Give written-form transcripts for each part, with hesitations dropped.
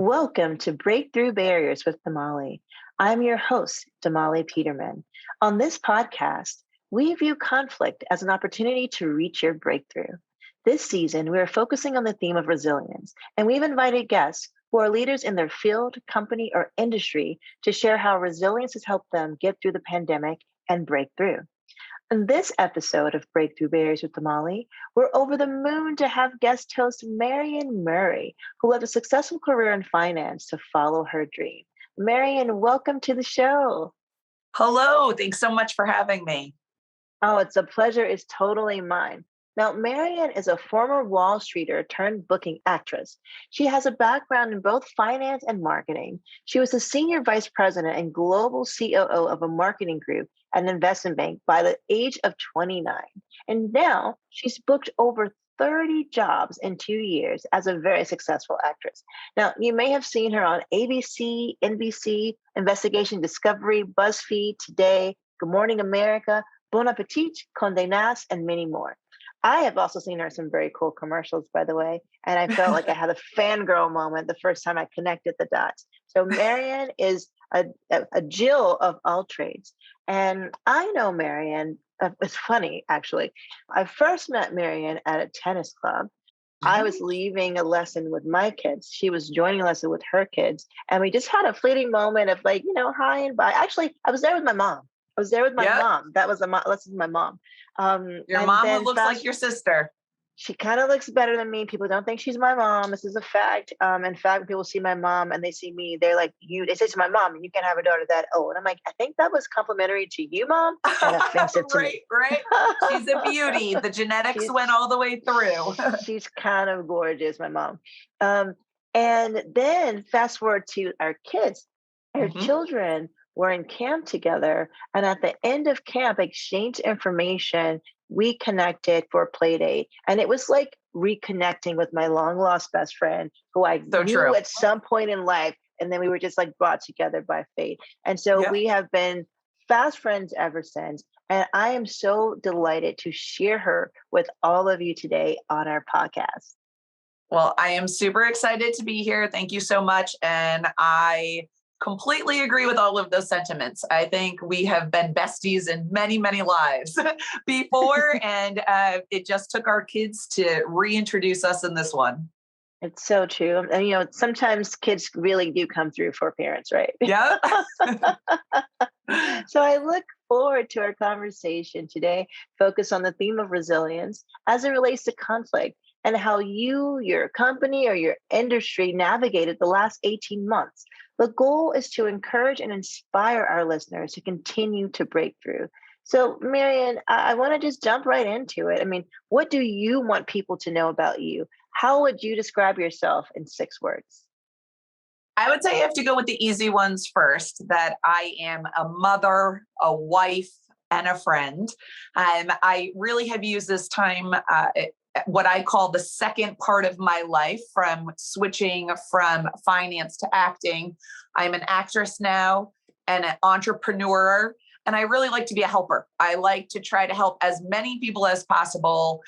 Welcome to Breakthrough Barriers with Damali. I'm your host, Damali Peterman. On this podcast, we view conflict as an opportunity to reach your breakthrough. This season, we are focusing on the theme of resilience, and we've invited guests who are leaders in their field, company, or industry to share how resilience has helped them get through the pandemic and break through. In this episode of Breakthrough Barriers with Damali, we're over the moon to have guest host Marian Murray, who had a successful career in finance to follow her dream. Marian, welcome to the show. Hello, thanks so much for having me. Oh, it's a pleasure. It's totally mine. Now, Marian is a former Wall Streeter turned booking actress. She has a background in both finance and marketing. She was the senior vice president and global COO of a marketing group at an investment bank by the age of 29. And now she's booked over 30 jobs in 2 years as a very successful actress. Now, you may have seen her on ABC, NBC, Investigation Discovery, Buzzfeed, Today, Good Morning America, Bon Appetit, Condé Nast, and many more. I have also seen her in some very cool commercials, by the way, and I felt like I had a fangirl moment the first time I connected the dots. So Marian is a Jill of all trades. And I know Marian, it's funny, actually. I first met Marian at a tennis club. I was leaving a lesson with my kids. She was joining a lesson with her kids. And we just had a fleeting moment of like, hi and bye. Actually, I was there with my mom. That was lesson with my mom. Your mom who looks like your sister. She kind of looks better than me. People don't think she's my mom. This is a fact. In fact, when people see my mom and they see me, they're like, they say to my mom, you can't have a daughter that old. And I'm like, I think that was complimentary to you, Mom. And offensive to me. Right. She's a beauty. The genetics went all the way through. She's kind of gorgeous, my mom. And then fast forward to our kids, our children were in camp together. And at the end of camp, exchanged information. We connected for a play date. And it was like reconnecting with my long lost best friend who I knew at some point in life. And then we were just like brought together by fate. And so we have been fast friends ever since. And I am so delighted to share her with all of you today on our podcast. Well, I am super excited to be here. Thank you so much. And I completely agree with all of those sentiments. I think we have been besties in many, many lives before, and it just took our kids to reintroduce us in this one. It's so true. And, sometimes kids really do come through for parents, right? Yeah. So I look forward to our conversation today, focus on the theme of resilience as it relates to conflict and how you, your company, or your industry navigated the last 18 months. The goal is to encourage and inspire our listeners to continue to break through. So, Marian, I want to just jump right into it. I mean, what do you want people to know about you? How would you describe yourself in 6 words? I would say I have to go with the easy ones first, that I am a mother, a wife, and a friend. I really have used this time what I call the second part of my life, from switching from finance to acting. I'm an actress now and an entrepreneur, and I really like to be a helper. I like to try to help as many people as possible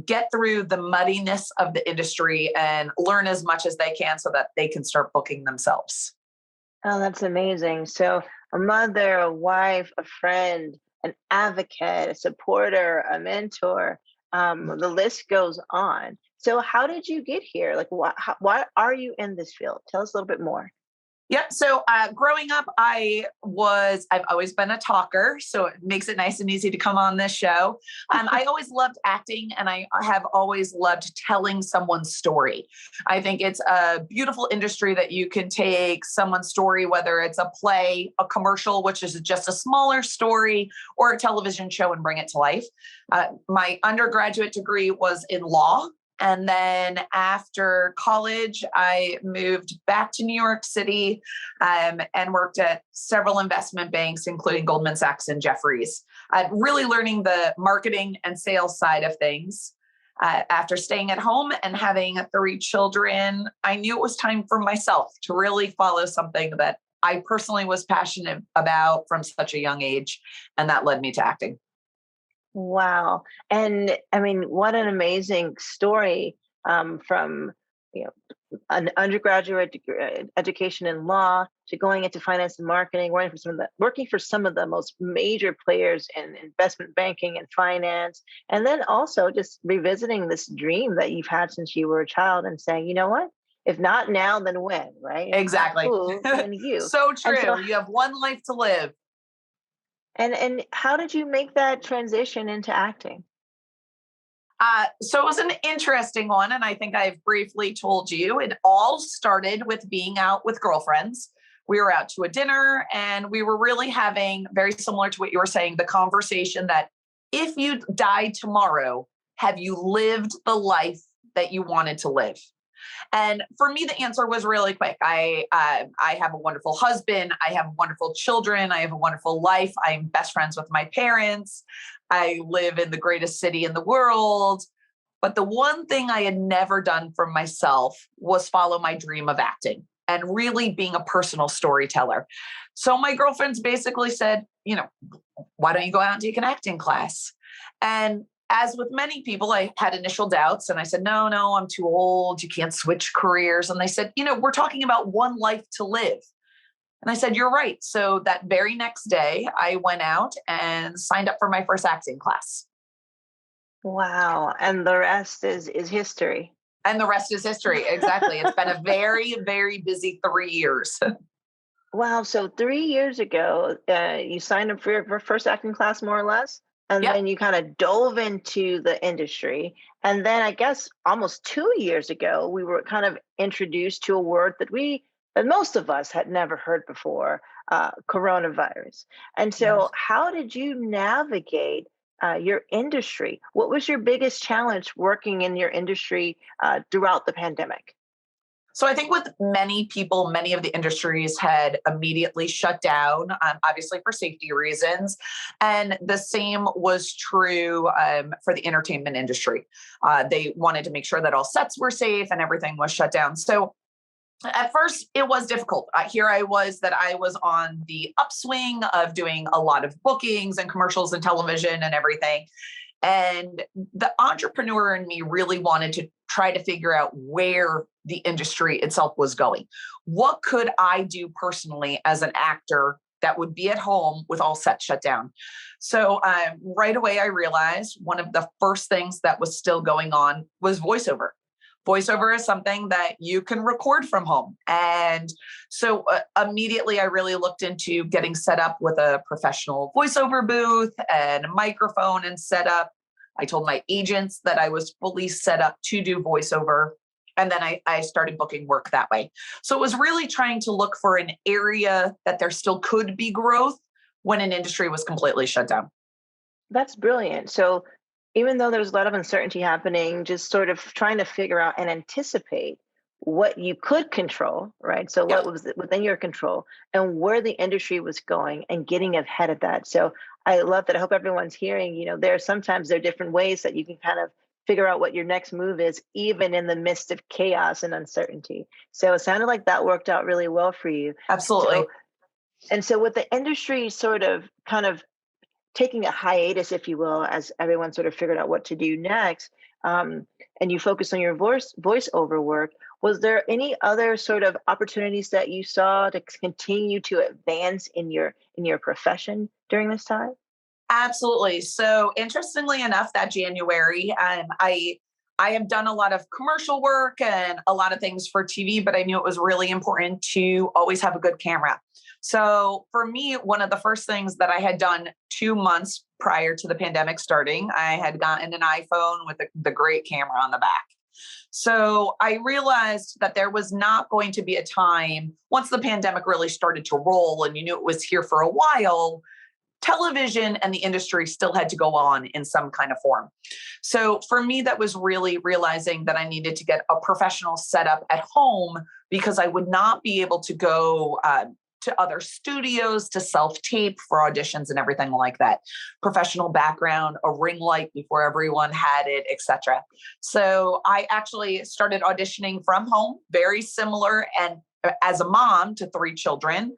get through the muddiness of the industry and learn as much as they can so that they can start booking themselves. Oh, that's amazing. So a mother, a wife, a friend, an advocate, a supporter, a mentor. The list goes on. So how did you get here? Like, why are you in this field? Tell us a little bit more. Yep. So growing up, I've always been a talker, so it makes it nice and easy to come on this show. I always loved acting, and I have always loved telling someone's story. I think it's a beautiful industry that you can take someone's story, whether it's a play, a commercial, which is just a smaller story, or a television show, and bring it to life. My undergraduate degree was in law. And then after college, I moved back to New York City and worked at several investment banks, including Goldman Sachs and Jefferies, really learning the marketing and sales side of things. After staying at home and having 3 children, I knew it was time for myself to really follow something that I personally was passionate about from such a young age. And that led me to acting. Wow. And I mean, what an amazing story from, an undergraduate education in law to going into finance and marketing, working for some of the most major players in investment banking and finance, and then also just revisiting this dream that you've had since you were a child and saying, you know what? If not now, then when, right? If not Exactly. who, then you. So And so, true. You have one life to live. and how did you make that transition into acting? So it was an interesting one. And I think I've briefly told you, it all started with being out with girlfriends. We were out to a dinner and we were really having, very similar to what you were saying, the conversation that if you died tomorrow, have you lived the life that you wanted to live? And for me, the answer was really quick. I have a wonderful husband. I have wonderful children. I have a wonderful life. I'm best friends with my parents. I live in the greatest city in the world. But the one thing I had never done for myself was follow my dream of acting and really being a personal storyteller. So my girlfriends basically said, why don't you go out and take an acting class? And as with many people, I had initial doubts and I said, no, I'm too old. You can't switch careers. And they said, we're talking about one life to live. And I said, you're right. So that very next day, I went out and signed up for my first acting class. Wow. And the rest is history. And the rest is history. Exactly. It's been a very, very busy 3 years. Wow. So 3 years ago, you signed up for your first acting class, more or less. And Yep. then you kind of dove into the industry. And then I guess almost 2 years ago, we were kind of introduced to a word that most of us had never heard before, coronavirus. And so Yes. how did you navigate your industry? What was your biggest challenge working in your industry throughout the pandemic? So I think with many people, many of the industries had immediately shut down, obviously for safety reasons. And the same was true for the entertainment industry. They wanted to make sure that all sets were safe and everything was shut down. So at first, it was difficult. Here I was on the upswing of doing a lot of bookings and commercials and television and everything. And the entrepreneur in me really wanted to try to figure out where the industry itself was going. What could I do personally as an actor that would be at home with all sets shut down? So right away, I realized one of the first things that was still going on was voiceover. Voiceover is something that you can record from home. And so immediately I really looked into getting set up with a professional voiceover booth and a microphone and set up. I told my agents that I was fully set up to do voiceover. And then I started booking work that way. So it was really trying to look for an area that there still could be growth when an industry was completely shut down. That's brilliant. So even though there's a lot of uncertainty happening, just sort of trying to figure out and anticipate what you could control, right? So what Yep. was within your control and where the industry was going and getting ahead of that. So I love that. I hope everyone's hearing, there are different ways that you can kind of figure out what your next move is, even in the midst of chaos and uncertainty. So it sounded like that worked out really well for you. Absolutely. So, and so with the industry sort of kind of taking a hiatus, if you will, as everyone sort of figured out what to do next, and you focus on your voiceover work, was there any other sort of opportunities that you saw to continue to advance in your profession during this time? Absolutely. So interestingly enough, that January, I have done a lot of commercial work and a lot of things for TV, but I knew it was really important to always have a good camera. So for me, one of the first things that I had done 2 months prior to the pandemic starting, I had gotten an iPhone with the great camera on the back. So I realized that there was not going to be a time once the pandemic really started to roll and you knew it was here for a while, television and the industry still had to go on in some kind of form. So for me, that was really realizing that I needed to get a professional setup at home because I would not be able to go to other studios to self-tape for auditions and everything like that. Professional background, a ring light before everyone had it, etc. So I actually started auditioning from home, very similar. And as a mom to 3 children,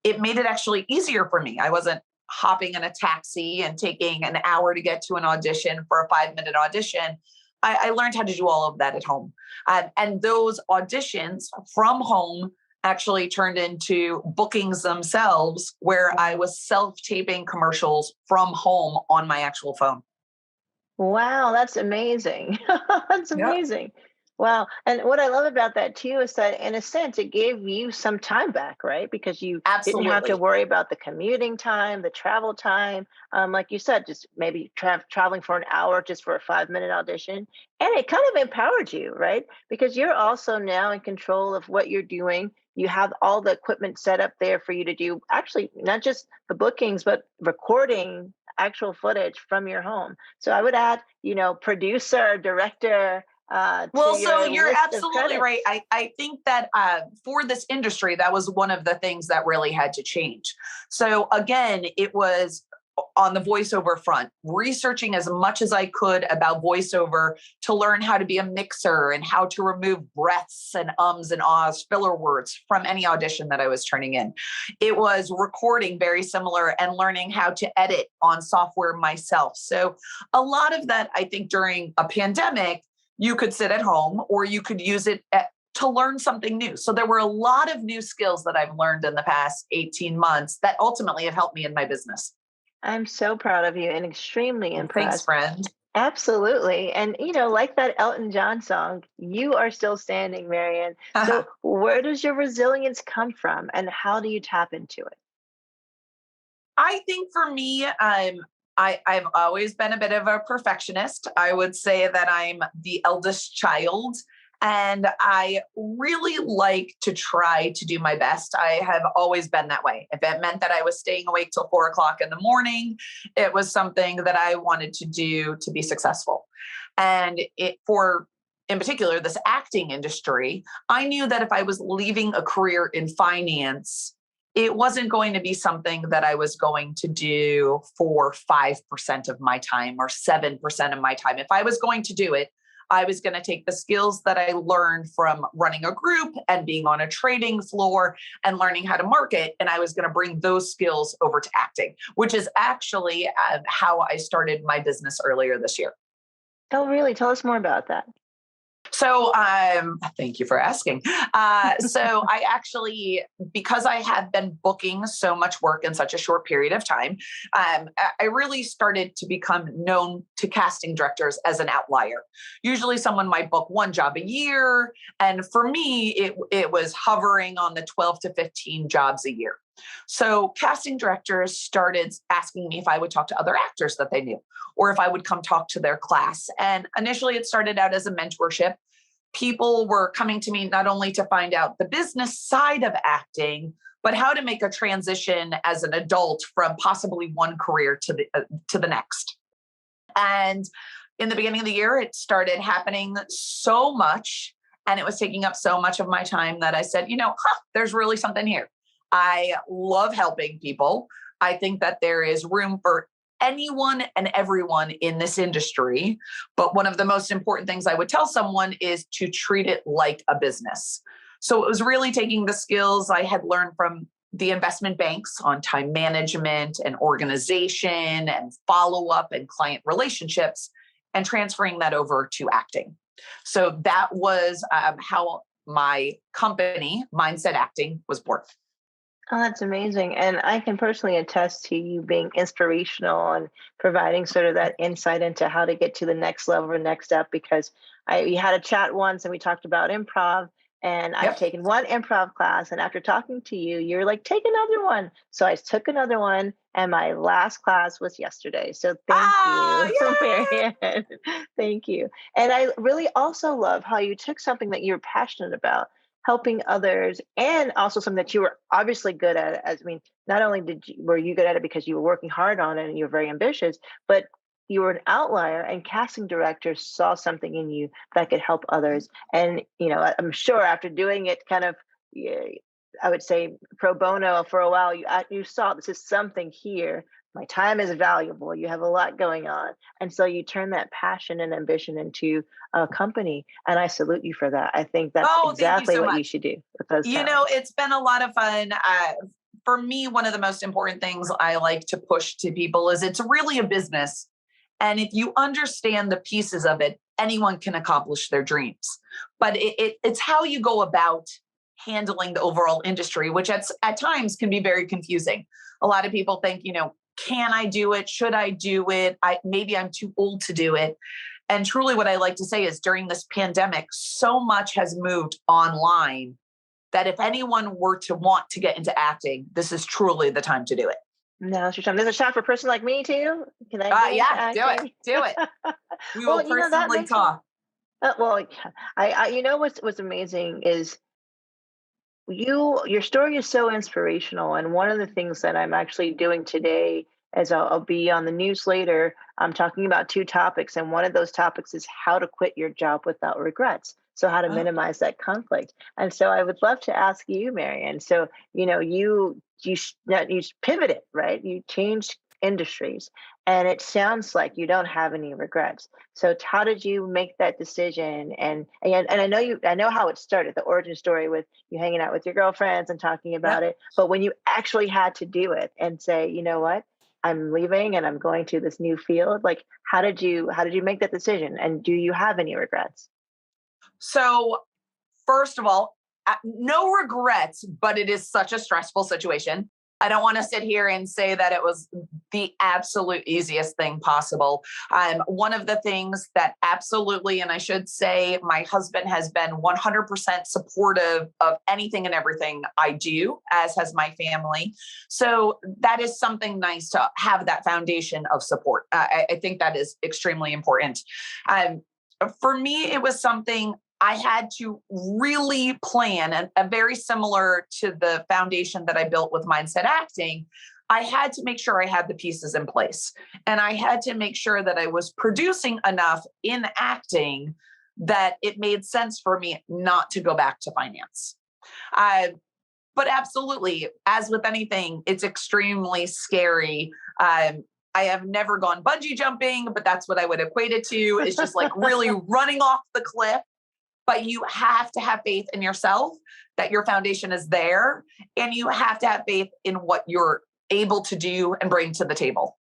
it made it actually easier for me. I wasn't hopping in a taxi and taking an hour to get to an audition for a 5-minute audition. I learned how to do all of that at home. And those auditions from home actually turned into bookings themselves, where I was self-taping commercials from home on my actual phone. Wow, that's amazing. That's Yep, amazing. Wow. And what I love about that too is that in a sense it gave you some time back, right? Because you didn't have to absolutely. worry about the commuting time, the travel time. Like you said, just maybe traveling for an hour just for a 5 minute audition. And it kind of empowered you, right? Because you're also now in control of what you're doing. You have all the equipment set up there for you to do actually not just the bookings, but recording actual footage from your home. So I would add, producer, director, to Well, so your you're list of absolutely right. credits. I think that for this industry, that was one of the things that really had to change. So again, it was on the voiceover front, researching as much as I could about voiceover to learn how to be a mixer and how to remove breaths and ums and ahs, filler words from any audition that I was turning in. It was recording very similar and learning how to edit on software myself. So a lot of that, I think during a pandemic, you could sit at home or you could use it to learn something new. So there were a lot of new skills that I've learned in the past 18 months that ultimately have helped me in my business. I'm so proud of you and extremely Well, thanks, impressed. friend. Absolutely. And, like that Elton John song, you are still standing, Marian. So, where does your resilience come from and how do you tap into it? I think for me, I've always been a bit of a perfectionist. I would say that I'm the eldest child, and I really like to try to do my best. I have always been that way. If it meant that I was staying awake till 4 o'clock in the morning, it was something that I wanted to do to be successful. And in particular, this acting industry, I knew that if I was leaving a career in finance, it wasn't going to be something that I was going to do for 5% of my time or 7% of my time. If I was going to do it, I was going to take the skills that I learned from running a group and being on a trading floor and learning how to market. And I was going to bring those skills over to acting, which is actually how I started my business earlier this year. Oh, really? Tell us more about that. So, thank you for asking. So I actually, because I have been booking so much work in such a short period of time, I really started to become known to casting directors as an outlier. Usually someone might book one job a year. And for me, it was hovering on the 12 to 15 jobs a year. So casting directors started asking me if I would talk to other actors that they knew, or if I would come talk to their class. And initially it started out as a mentorship. People were coming to me not only to find out the business side of acting, but how to make a transition as an adult from possibly one career to the next. And in the beginning of the year, it started happening so much, and it was taking up so much of my time that I said, there's really something here. I love helping people. I think that there is room for anyone and everyone in this industry. But one of the most important things I would tell someone is to treat it like a business. So it was really taking the skills I had learned from the investment banks on time management and organization and follow-up and client relationships and transferring that over to acting. So that was how my company, Mindset Acting, was born. Oh, that's amazing. And I can personally attest to you being inspirational and providing sort of that insight into how to get to the next level or next step because we had a chat once and we talked about improv. And I've Yep. taken one improv class, and after talking to you, you're like, take another one. So I took another one, and my last class was yesterday. So thank you, Yeah. Marianne. Thank you. And I really also love how you took something that you're passionate about, helping others, and also something that you were obviously good at. As I mean, not only were you good at it because you were working hard on it and you're very ambitious, but you were an outlier and casting directors saw something in you that could help others. And, I'm sure after doing it kind of, yeah, I would say pro bono for a while, you saw this is something here. My time is valuable. You have a lot going on. And so you turn that passion and ambition into a company. And I salute you for that. I think that's Oh, thank you exactly so what much. you should do with those talents. It's been a lot of fun. For me, one of the most important things I like to push to people is it's really a business And if you understand the pieces of it, anyone can accomplish their dreams. But it's how you go about handling the overall industry, which at times can be very confusing. A lot of people think, can I do it? Should I do it? Maybe I'm too old to do it. And truly what I like to say is during this pandemic, so much has moved online that if anyone were to want to get into acting, this is truly the time to do it. No, it's your time. There's a shot for a person like me too. Can I get into acting? Do it. We Well, will personally talk. What's amazing is your story is so inspirational. And one of the things that I'm actually doing today is I'll be on the news later. I'm talking about 2 topics. And one of those topics is how to quit your job without regrets. So how to minimize that conflict. And so I would love to ask you, Marian. So, you pivoted, right? You changed industries, and it sounds like you don't have any regrets. So how did you make that decision? And I know how it started, the origin story with you hanging out with your girlfriends and talking about it. But when you actually had to do it and say, you know what, I'm leaving and I'm going to this new field, like how did you make that decision? And do you have any regrets? So first of all, no regrets, but it is such a stressful situation. I don't want to sit here and say that it was the absolute easiest thing possible. One of the things that absolutely, and I should say my husband has been 100% supportive of anything and everything I do, as has my family. So that is something nice to have, that foundation of support. I think that is extremely important. For me, it was something I had to really plan, and very similar to the foundation that I built with Mindset Acting. I had to make sure I had the pieces in place, and I had to make sure that I was producing enough in acting that it made sense for me not to go back to finance. But absolutely, as with anything, it's extremely scary. I have never gone bungee jumping, but that's what I would equate it to. It's just like really running off the cliff. But you have to have faith in yourself that your foundation is there, and you have to have faith in what you're able to do and bring to the table.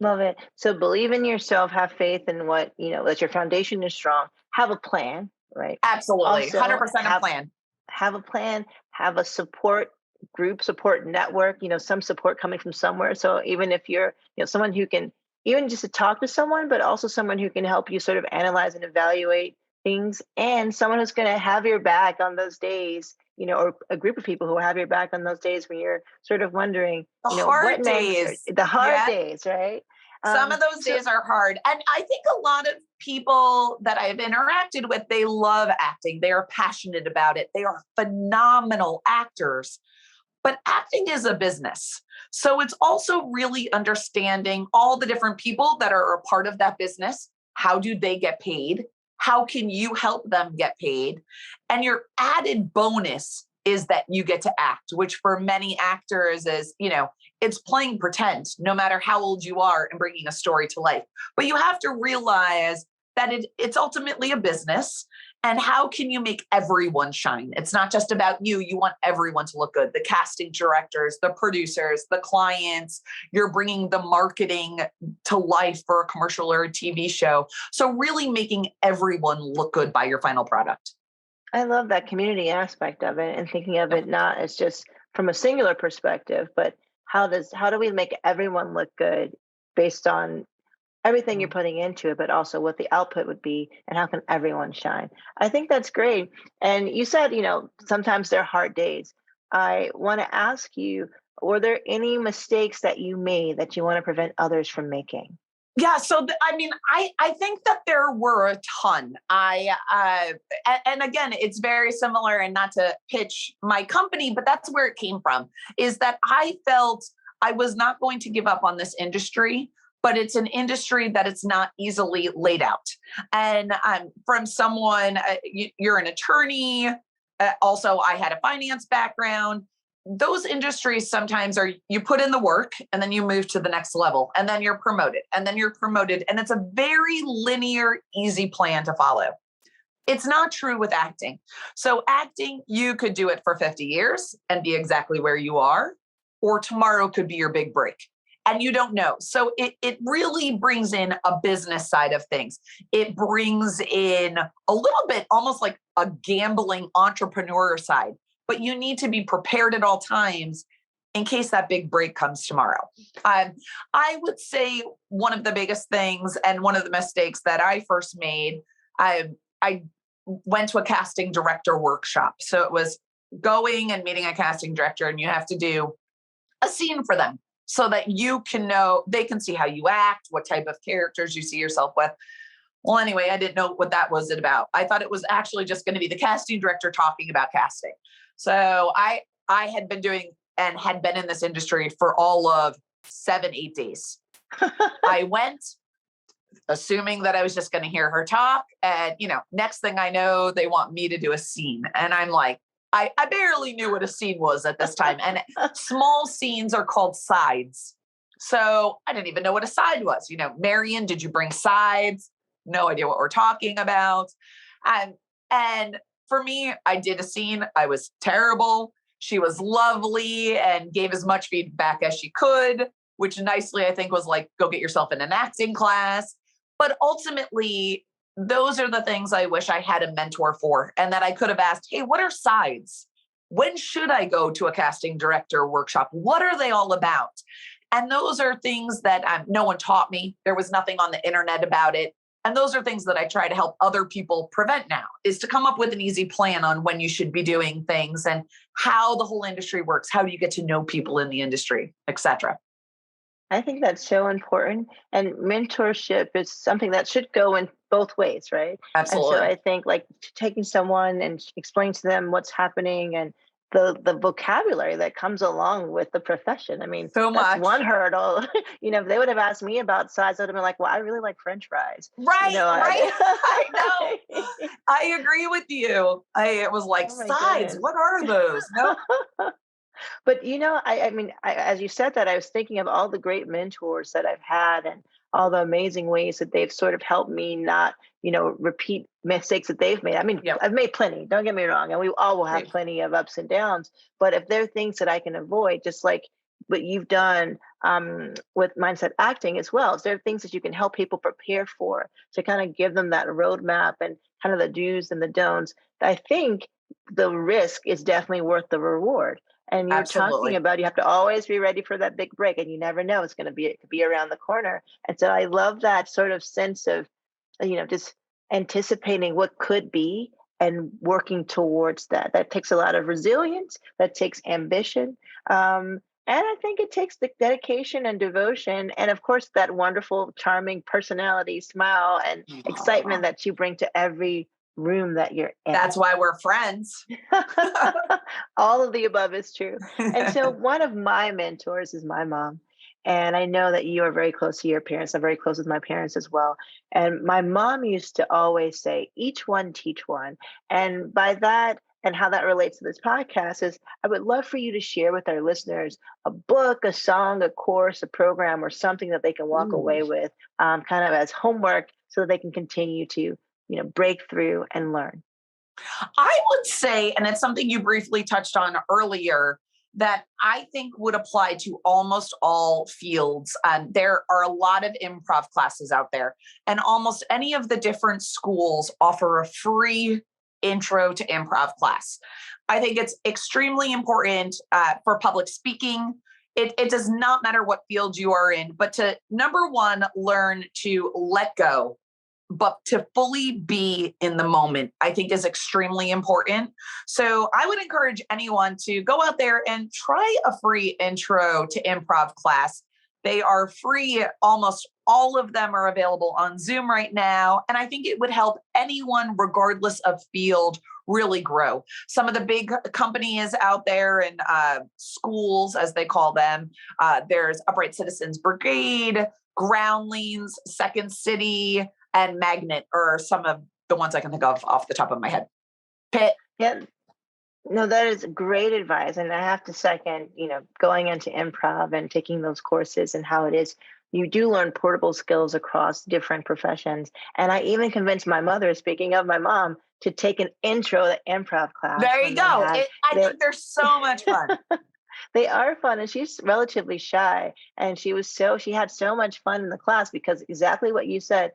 Love it. So believe in yourself, have faith in what, that your foundation is strong, have a plan, right? Absolutely. Also, 100% a plan. Have a plan, have a support group, support network, some support coming from somewhere. So even if you're, someone who can, even just to talk to someone, but also someone who can help you sort of analyze and evaluate things, and someone who's going to have your back on those days, or a group of people who have your back on those days when you're sort of wondering, the hard days, right? Some of those days are hard. And I think a lot of people that I've interacted with, they love acting. They are passionate about it. They are phenomenal actors. But acting is a business. So it's also really understanding all the different people that are a part of that business. How do they get paid? How can you help them get paid? And your added bonus is that you get to act, which for many actors is, it's playing pretend, no matter how old you are, and bringing a story to life. But you have to realize that it's ultimately a business. And how can you make everyone shine? It's not just about you. You want everyone to look good. The casting directors, the producers, the clients. You're bringing the marketing to life for a commercial or a TV show. So really making everyone look good by your final product. I love that community aspect of it, and thinking of it not as just from a singular perspective, but how do we make everyone look good based on everything you're putting into it, but also what the output would be, and how can everyone shine? I think that's great. And you said, sometimes they're hard days. I want to ask you, were there any mistakes that you made that you want to prevent others from making? Yeah. So, I think that there were a ton. And again, it's very similar, and not to pitch my company, but that's where it came from, is that I felt I was not going to give up on this industry, but it's an industry that it's not easily laid out. And from someone, you're an attorney. Also, I had a finance background. Those industries sometimes are, you put in the work and then you move to the next level, and then you're promoted, and then you're promoted. And it's a very linear, easy plan to follow. It's not true with acting. So acting, you could do it for 50 years and be exactly where you are, or tomorrow could be your big break. and you don't know. So it really brings in a business side of things. It brings in a little bit almost like a gambling entrepreneur side, but you need to be prepared at all times in case that big break comes tomorrow. I would say one of the biggest things and one of the mistakes that I first made, I went to a casting director workshop. So it was going and meeting a casting director, and you have to do a scene for them so that you can know, they can see how you act, what type of characters you see yourself with. Well, anyway, I didn't know what that was about. I thought it was actually just going to be the casting director talking about casting. So I had been doing and had been in this industry for all of 7-8 days. I went assuming that I was just going to hear her talk. And, next thing I know, they want me to do a scene. And I'm like, I barely knew what a scene was at this time. And small scenes are called sides. So I didn't even know what a side was. Marian, did you bring sides? No idea what we're talking about. And for me, I did a scene. I was terrible. She was lovely and gave as much feedback as she could, which nicely, I think, was like, go get yourself in an acting class. But ultimately, those are the things I wish I had a mentor for, and that I could have asked, hey, what are sides? When should I go to a casting director workshop? What are they all about? And those are things that no one taught me. There was nothing on the internet about it. And those are things that I try to help other people prevent now, is to come up with an easy plan on when you should be doing things and how the whole industry works. How do you get to know people in the industry, et cetera? I think that's so important. And mentorship is something that should go in both ways, right? Absolutely. And so I think like taking someone and explaining to them what's happening and the vocabulary that comes along with the profession. I mean, So that's much. one hurdle. If they would have asked me about size, I would have been like, well, I really like French fries. Right. I know. I agree with you. It was like, Oh my sides, goodness. what are those? No. But I mean, as you said that, I was thinking of all the great mentors that I've had and all the amazing ways that they've sort of helped me not, repeat mistakes that they've made. I mean, Yep. I've made plenty, don't get me wrong, and we all will have Right. plenty of ups and downs. But if there are things that I can avoid, just like what you've done with mindset acting as well, if there are things that you can help people prepare for to kind of give them that roadmap and kind of the do's and the don'ts, I think the risk is definitely worth the reward. And you're talking Absolutely. about you have to always be ready for that big break, and you never know it could be around the corner. And so I love that sort of sense of, just anticipating what could be and working towards that. That takes a lot of resilience. That takes ambition. And I think it takes the dedication and devotion, and of course that wonderful, charming personality, smile, and excitement that you bring to every room that you're in. That's why we're friends. All of the above is true. And so one of my mentors is my mom. And I know that you are very close to your parents. I'm very close with my parents as well. And my mom used to always say, each one teach one. And by that, and how that relates to this podcast is I would love for you to share with our listeners a book, a song, a course, a program, or something that they can walk away with kind of as homework so that they can continue to break through and learn. I would say, and it's something you briefly touched on earlier, that I think would apply to almost all fields. There are a lot of improv classes out there, and almost any of the different schools offer a free intro to improv class. I think it's extremely important for public speaking. It does not matter what field you are in, but to, number one, learn to let go, but to fully be in the moment, I think is extremely important. So I would encourage anyone to go out there and try a free intro to improv class. They are free. Almost all of them are available on Zoom right now. And I think it would help anyone, regardless of field, really grow. Some of the big companies out there and schools, as they call them, there's Upright Citizens Brigade, Groundlings, Second City, and Magnet are some of the ones I can think of off the top of my head. Pitt. Yeah. No, that is great advice. And I have to second, going into improv and taking those courses and how it is, you do learn portable skills across different professions. And I even convinced my mother, speaking of my mom, to take an intro to improv class. There you go. I think they're so much fun. They are fun, and she's relatively shy, and she had so much fun in the class because exactly what you said,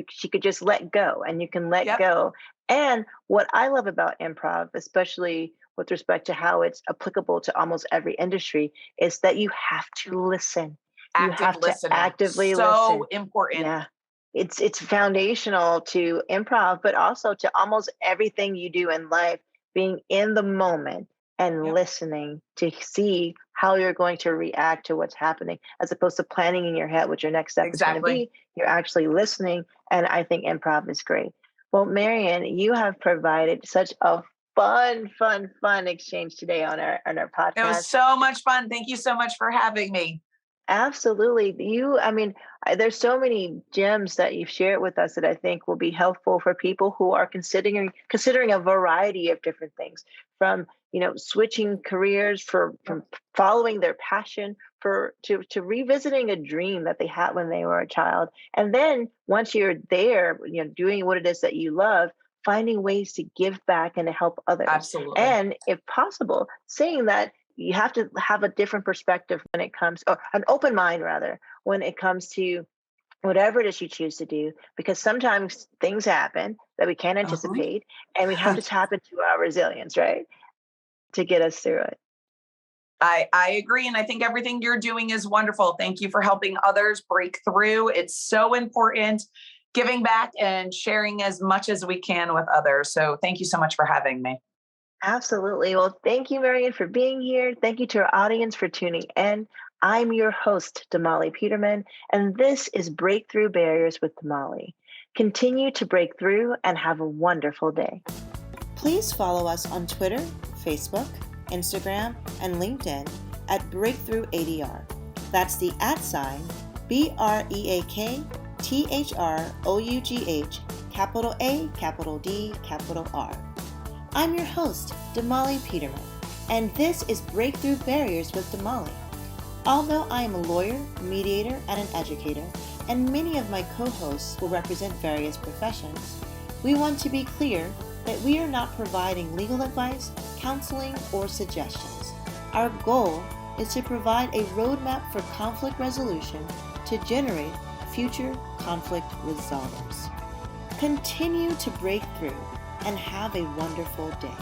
she could just let go, and you can let Yep. go. And what I love about improv, especially with respect to how it's applicable to almost every industry, is that you have to listen. You Active have to listening. actively So listen. important. Yeah. It's foundational to improv, but also to almost everything you do in life, being in the moment and Yep. listening to see how you're going to react to what's happening, as opposed to planning in your head what your next step is going to Exactly. be. You're actually listening. And I think improv is great. Well, Marian, you have provided such a fun exchange today on our It was podcast. so much fun. Thank you so much for having me. Absolutely. I mean, there's so many gems that you've shared with us that I think will be helpful for people who are considering a variety of different things, from, switching careers, Yep. from following their passion, to revisiting a dream that they had when they were a child. And then once you're there, doing what it is that you love, finding ways to give back and to help others. Absolutely. And if possible, saying that you have to have a different perspective when it comes, or an open mind rather, when it comes to whatever it is you choose to do, because sometimes things happen that we can't Uh-huh. anticipate, and we have to tap into our resilience, right, to get us through it. I agree. And I think everything you're doing is wonderful. Thank you for helping others break through. It's so important, giving back and sharing as much as we can with others. So thank you so much for having me. Absolutely. Well, thank you, Marian, for being here. Thank you to our audience for tuning in. I'm your host, Damali Peterman, and this is Breakthrough Barriers with Damali. Continue to break through and have a wonderful day. Please follow us on Twitter, Facebook, Instagram, and LinkedIn at Breakthrough ADR. That's the @ BREAKTHROUGH, capital A, capital D, capital R. I'm your host, Damali Peterman, and this is Breakthrough Barriers with Damali. Although I am a lawyer, mediator, and an educator, and many of my co-hosts will represent various professions, we want to be clear that we are not providing legal advice, counseling, or suggestions. Our goal is to provide a roadmap for conflict resolution to generate future conflict resolvers. Continue to break through and have a wonderful day.